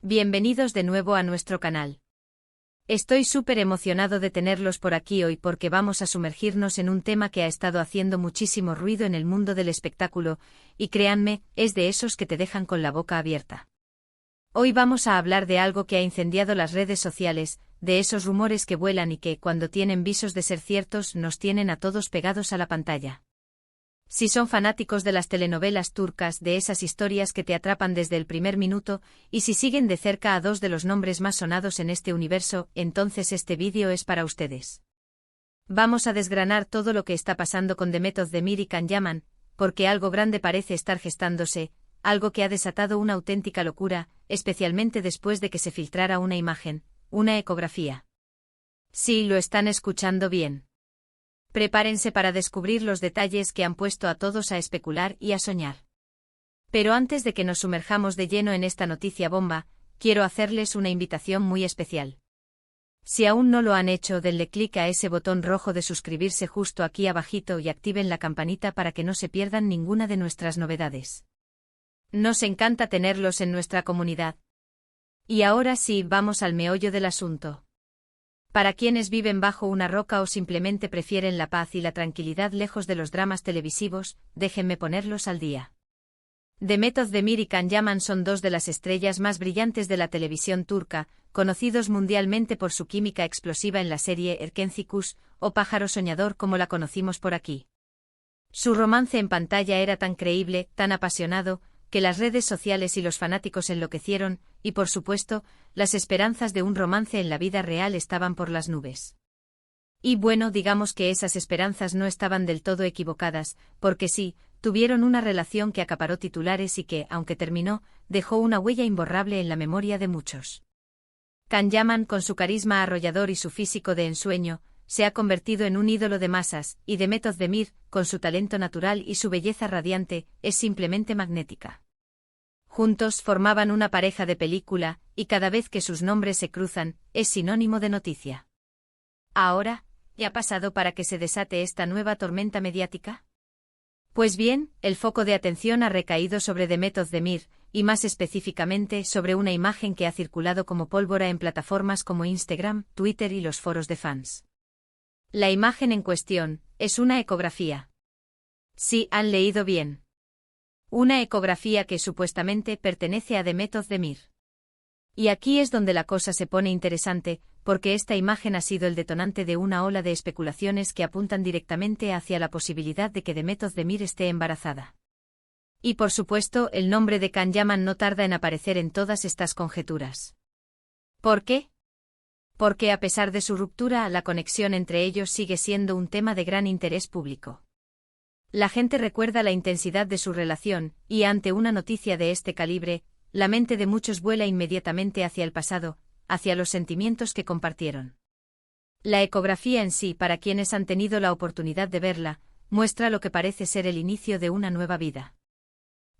Bienvenidos de nuevo a nuestro canal. Estoy súper emocionado de tenerlos por aquí hoy porque vamos a sumergirnos en un tema que ha estado haciendo muchísimo ruido en el mundo del espectáculo, y créanme, es de esos que te dejan con la boca abierta. Hoy vamos a hablar de algo que ha incendiado las redes sociales, de esos rumores que vuelan y que, cuando tienen visos de ser ciertos, nos tienen a todos pegados a la pantalla. Si son fanáticos de las telenovelas turcas, de esas historias que te atrapan desde el primer minuto, y si siguen de cerca a dos de los nombres más sonados en este universo, entonces este vídeo es para ustedes. Vamos a desgranar todo lo que está pasando con Demet Özdemir y Can Yaman, porque algo grande parece estar gestándose, algo que ha desatado una auténtica locura, especialmente después de que se filtrara una imagen, una ecografía. Sí, lo están escuchando bien. Prepárense para descubrir los detalles que han puesto a todos a especular y a soñar. Pero antes de que nos sumerjamos de lleno en esta noticia bomba, quiero hacerles una invitación muy especial. Si aún no lo han hecho, denle clic a ese botón rojo de suscribirse justo aquí abajito y activen la campanita para que no se pierdan ninguna de nuestras novedades. Nos encanta tenerlos en nuestra comunidad. Y ahora sí, vamos al meollo del asunto. Para quienes viven bajo una roca o simplemente prefieren la paz y la tranquilidad lejos de los dramas televisivos, déjenme ponerlos al día. Demet Özdemir y Can Yaman son dos de las estrellas más brillantes de la televisión turca, conocidos mundialmente por su química explosiva en la serie Erkenci Kuş, o Pájaro Soñador como la conocimos por aquí. Su romance en pantalla era tan creíble, tan apasionado, que las redes sociales y los fanáticos enloquecieron, y por supuesto, las esperanzas de un romance en la vida real estaban por las nubes. Y bueno, digamos que esas esperanzas no estaban del todo equivocadas, porque sí, tuvieron una relación que acaparó titulares y que, aunque terminó, dejó una huella imborrable en la memoria de muchos. Can Yaman, con su carisma arrollador y su físico de ensueño, se ha convertido en un ídolo de masas, y Demet Özdemir, con su talento natural y su belleza radiante, es simplemente magnética. Juntos formaban una pareja de película, y cada vez que sus nombres se cruzan, es sinónimo de noticia. Ahora, ¿qué ha pasado para que se desate esta nueva tormenta mediática? Pues bien, el foco de atención ha recaído sobre Demet Özdemir, y más específicamente sobre una imagen que ha circulado como pólvora en plataformas como Instagram, Twitter y los foros de fans. La imagen en cuestión es una ecografía. Sí, han leído bien. Una ecografía que supuestamente pertenece a Demet Özdemir. Y aquí es donde la cosa se pone interesante, porque esta imagen ha sido el detonante de una ola de especulaciones que apuntan directamente hacia la posibilidad de que Demet Özdemir esté embarazada. Y por supuesto, el nombre de Can Yaman no tarda en aparecer en todas estas conjeturas. ¿Por qué? Porque a pesar de su ruptura, la conexión entre ellos sigue siendo un tema de gran interés público. La gente recuerda la intensidad de su relación, y ante una noticia de este calibre, la mente de muchos vuela inmediatamente hacia el pasado, hacia los sentimientos que compartieron. La ecografía en sí, para quienes han tenido la oportunidad de verla, muestra lo que parece ser el inicio de una nueva vida.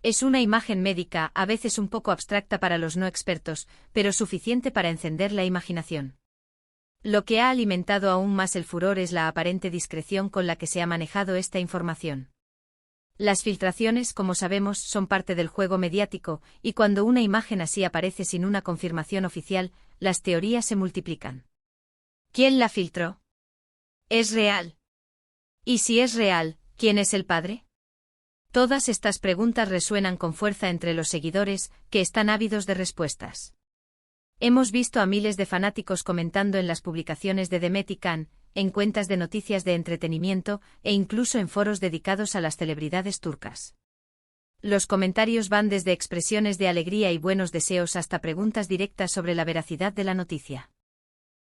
Es una imagen médica, a veces un poco abstracta para los no expertos, pero suficiente para encender la imaginación. Lo que ha alimentado aún más el furor es la aparente discreción con la que se ha manejado esta información. Las filtraciones, como sabemos, son parte del juego mediático, y cuando una imagen así aparece sin una confirmación oficial, las teorías se multiplican. ¿Quién la filtró? ¿Es real? Y si es real, ¿quién es el padre? Todas estas preguntas resuenan con fuerza entre los seguidores, que están ávidos de respuestas. Hemos visto a miles de fanáticos comentando en las publicaciones de Demet y Can, en cuentas de noticias de entretenimiento, e incluso en foros dedicados a las celebridades turcas. Los comentarios van desde expresiones de alegría y buenos deseos hasta preguntas directas sobre la veracidad de la noticia.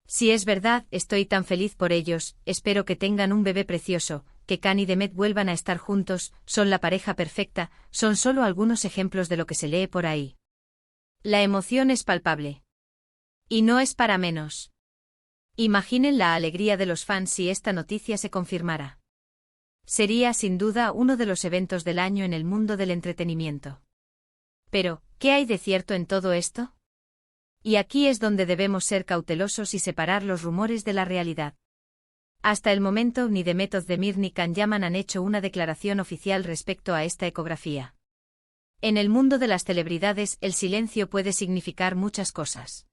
Si es verdad, estoy tan feliz por ellos, espero que tengan un bebé precioso, que Can y Demet vuelvan a estar juntos, son la pareja perfecta, son solo algunos ejemplos de lo que se lee por ahí. La emoción es palpable. Y no es para menos. Imaginen la alegría de los fans si esta noticia se confirmara. Sería sin duda uno de los eventos del año en el mundo del entretenimiento. Pero, ¿qué hay de cierto en todo esto? Y aquí es donde debemos ser cautelosos y separar los rumores de la realidad. Hasta el momento ni Demet Özdemir ni Can Yaman han hecho una declaración oficial respecto a esta ecografía. En el mundo de las celebridades, el silencio puede significar muchas cosas.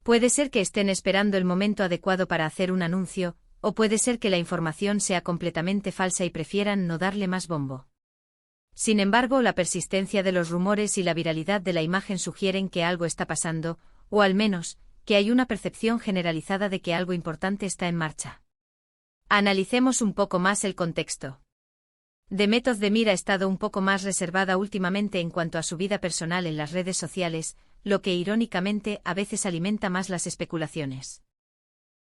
Puede ser que estén esperando el momento adecuado para hacer un anuncio, o puede ser que la información sea completamente falsa y prefieran no darle más bombo. Sin embargo, la persistencia de los rumores y la viralidad de la imagen sugieren que algo está pasando, o al menos, que hay una percepción generalizada de que algo importante está en marcha. Analicemos un poco más el contexto. Demet Özdemir ha estado un poco más reservada últimamente en cuanto a su vida personal en las redes sociales, lo que irónicamente a veces alimenta más las especulaciones.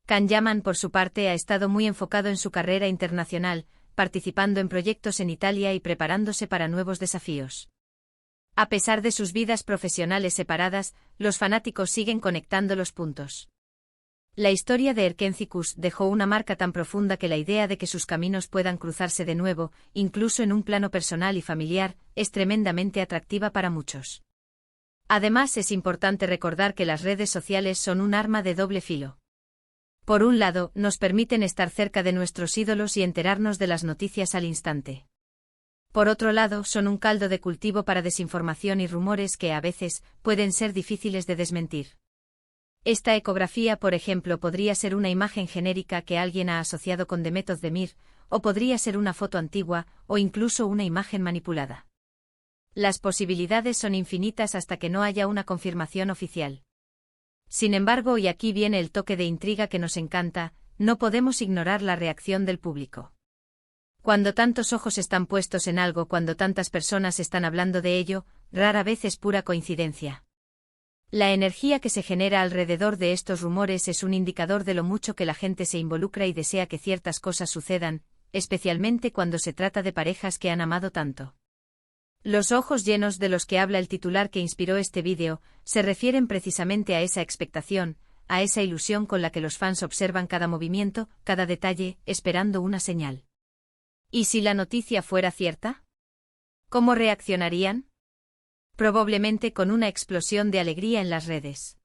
Can Yaman, por su parte, ha estado muy enfocado en su carrera internacional, participando en proyectos en Italia y preparándose para nuevos desafíos. A pesar de sus vidas profesionales separadas, los fanáticos siguen conectando los puntos. La historia de Erken Cikus dejó una marca tan profunda que la idea de que sus caminos puedan cruzarse de nuevo, incluso en un plano personal y familiar, es tremendamente atractiva para muchos. Además, es importante recordar que las redes sociales son un arma de doble filo. Por un lado, nos permiten estar cerca de nuestros ídolos y enterarnos de las noticias al instante. Por otro lado, son un caldo de cultivo para desinformación y rumores que, a veces, pueden ser difíciles de desmentir. Esta ecografía, por ejemplo, podría ser una imagen genérica que alguien ha asociado con Demet Özdemir, o podría ser una foto antigua, o incluso una imagen manipulada. Las posibilidades son infinitas hasta que no haya una confirmación oficial. Sin embargo, y aquí viene el toque de intriga que nos encanta, no podemos ignorar la reacción del público. Cuando tantos ojos están puestos en algo, cuando tantas personas están hablando de ello, rara vez es pura coincidencia. La energía que se genera alrededor de estos rumores es un indicador de lo mucho que la gente se involucra y desea que ciertas cosas sucedan, especialmente cuando se trata de parejas que han amado tanto. Los ojos llenos de los que habla el titular que inspiró este vídeo, se refieren precisamente a esa expectación, a esa ilusión con la que los fans observan cada movimiento, cada detalle, esperando una señal. ¿Y si la noticia fuera cierta? ¿Cómo reaccionarían? Probablemente con una explosión de alegría en las redes.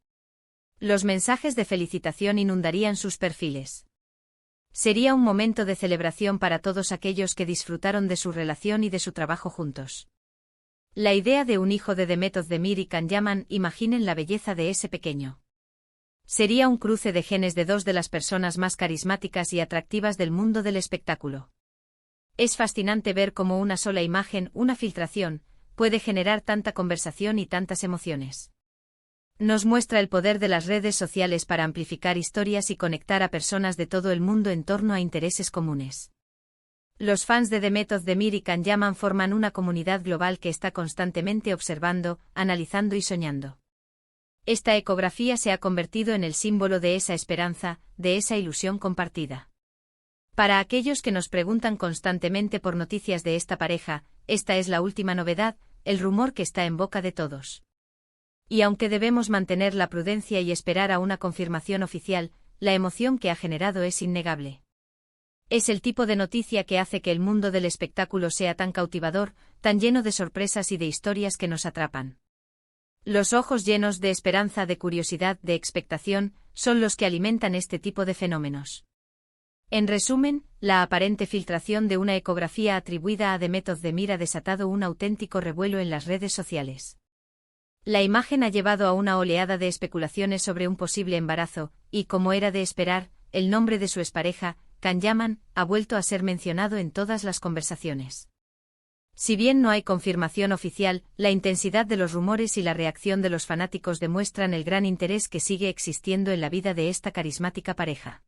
Los mensajes de felicitación inundarían sus perfiles. Sería un momento de celebración para todos aquellos que disfrutaron de su relación y de su trabajo juntos. La idea de un hijo de Demet Özdemir y Can Yaman, imaginen la belleza de ese pequeño. Sería un cruce de genes de dos de las personas más carismáticas y atractivas del mundo del espectáculo. Es fascinante ver cómo una sola imagen, una filtración, puede generar tanta conversación y tantas emociones. Nos muestra el poder de las redes sociales para amplificar historias y conectar a personas de todo el mundo en torno a intereses comunes. Los fans de Demet Özdemir y Can Yaman forman una comunidad global que está constantemente observando, analizando y soñando. Esta ecografía se ha convertido en el símbolo de esa esperanza, de esa ilusión compartida. Para aquellos que nos preguntan constantemente por noticias de esta pareja, esta es la última novedad, el rumor que está en boca de todos. Y aunque debemos mantener la prudencia y esperar a una confirmación oficial, la emoción que ha generado es innegable. Es el tipo de noticia que hace que el mundo del espectáculo sea tan cautivador, tan lleno de sorpresas y de historias que nos atrapan. Los ojos llenos de esperanza, de curiosidad, de expectación, son los que alimentan este tipo de fenómenos. En resumen, la aparente filtración de una ecografía atribuida a Demet Özdemir ha desatado un auténtico revuelo en las redes sociales. La imagen ha llevado a una oleada de especulaciones sobre un posible embarazo, y como era de esperar, el nombre de su expareja, Can Yaman, ha vuelto a ser mencionado en todas las conversaciones. Si bien no hay confirmación oficial, la intensidad de los rumores y la reacción de los fanáticos demuestran el gran interés que sigue existiendo en la vida de esta carismática pareja.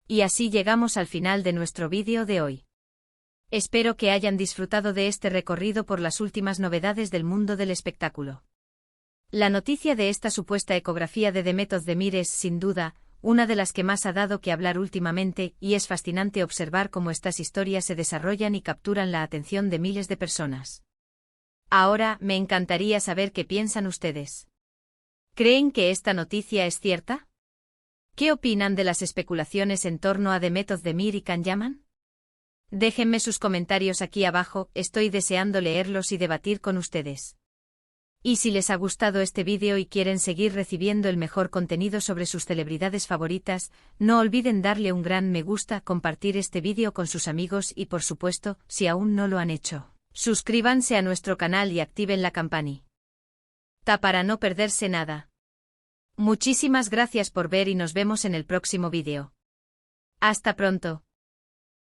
Y así llegamos al final de nuestro vídeo de hoy. Espero que hayan disfrutado de este recorrido por las últimas novedades del mundo del espectáculo. La noticia de esta supuesta ecografía de Demet Özdemir es, sin duda, una de las que más ha dado que hablar últimamente, y es fascinante observar cómo estas historias se desarrollan y capturan la atención de miles de personas. Ahora, me encantaría saber qué piensan ustedes. ¿Creen que esta noticia es cierta? ¿Qué opinan de las especulaciones en torno a Demet Özdemir y Can Yaman? Déjenme sus comentarios aquí abajo, estoy deseando leerlos y debatir con ustedes. Y si les ha gustado este vídeo y quieren seguir recibiendo el mejor contenido sobre sus celebridades favoritas, no olviden darle un gran me gusta, compartir este vídeo con sus amigos y por supuesto, si aún no lo han hecho, Suscríbanse a nuestro canal y activen la campanita para no perderse nada. Muchísimas gracias por ver y nos vemos en el próximo vídeo. Hasta pronto.